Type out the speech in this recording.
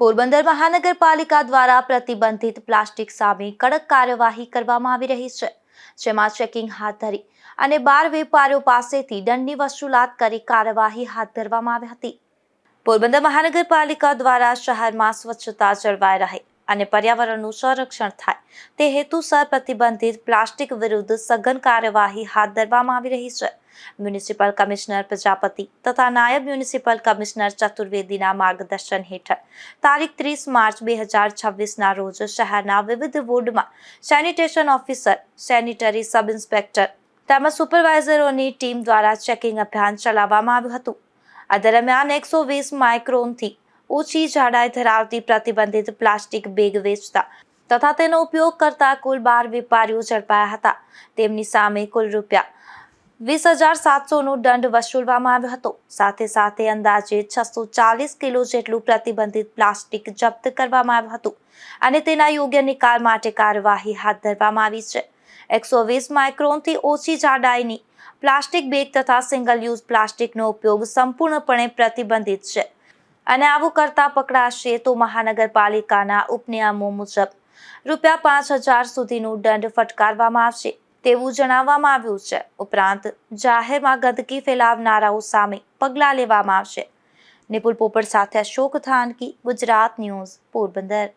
પોરબંદર મહાનગરપાલિકા દ્વારા પ્રતિબંધિત પ્લાસ્ટિક સામે કડક કાર્યવાહી કરવામાં આવી રહી છે, જેમાં ચેકિંગ હાથ ધરી અને 12 વેપારીઓ પાસેથી દંડની વસૂલાત કરી કાર્યવાહી હાથ ધરવામાં આવી હતી। પોરબંદર મહાનગરપાલિકા દ્વારા શહેરમાં સ્વચ્છતા જળવાઈ રહે અને પર્યાવરણનું સંરક્ષણ થાય તે હેતુસર પ્રતિબંધિત પ્લાસ્ટિક વિરુદ્ધ સઘન કાર્યવાહી હાથ ધરવામાં આવી રહી છે। મ્યુનિસિપલ કમિશનર પ્રજાપતિ તથા નાયબ મ્યુનિસિપલ કમિશનર ચતુર્વેદીના માર્ગદર્શન હેઠળ તારીખ 30 માર્ચ 2026ના રોજ શહેરના વિવિધ વોર્ડમાં sanitation officer, sanitary sub inspector તેમજ સુપરવાઇઝરોની ટીમ દ્વારા ચેકિંગ અભિયાન ચલાવવામાં આવ્યું હતું। આ દરમિયાન 120 માઇક્રોનથી ઓછી જાડાઈ ધરાવતી પ્રતિબંધિત પ્લાસ્ટિક બેગ વેચતા તથા તેનો ઉપયોગ કરતા કુલ 12 વેપારીઓ ઝડપાયા હતા। તેમની સામે કુલ રૂપિયા 20,700નો દંડ વસૂલવામાં આવ્યો હતો। સાથે અંદાજે 640 કિલો જેટલું પ્રતિબંધિત પ્લાસ્ટિક જપ્ત કરવામાં આવ્યું હતું અને તેના યોગ્ય નિકાલ માટે કાર્યવાહી હાથ ધરવામાં આવી છે। 120 માઇક્રોનથી ઓછી જાડાઈની પ્લાસ્ટિક બેગ તથા સિંગલ યુઝ પ્લાસ્ટિકનો ઉપયોગ સંપૂર્ણપણે પ્રતિબંધિત છે અને આવું કરતા પકડાશે તો મહાનગરપાલિકાના ઉપનિયમો મુજબ રૂપિયા 5,000 સુધીનો દંડ ફટકારવામાં આવશે તેવું જણાવવામાં આવ્યું છે। ઉપરાંત જાહેરમાં ગંદકી ફેલાવનારાઓ સામે પગલાં લેવામાં આવશે। નિપુલ પોપટ સાથે અશોક થાનકી, ગુજરાત ન્યૂઝ, પોરબંદર।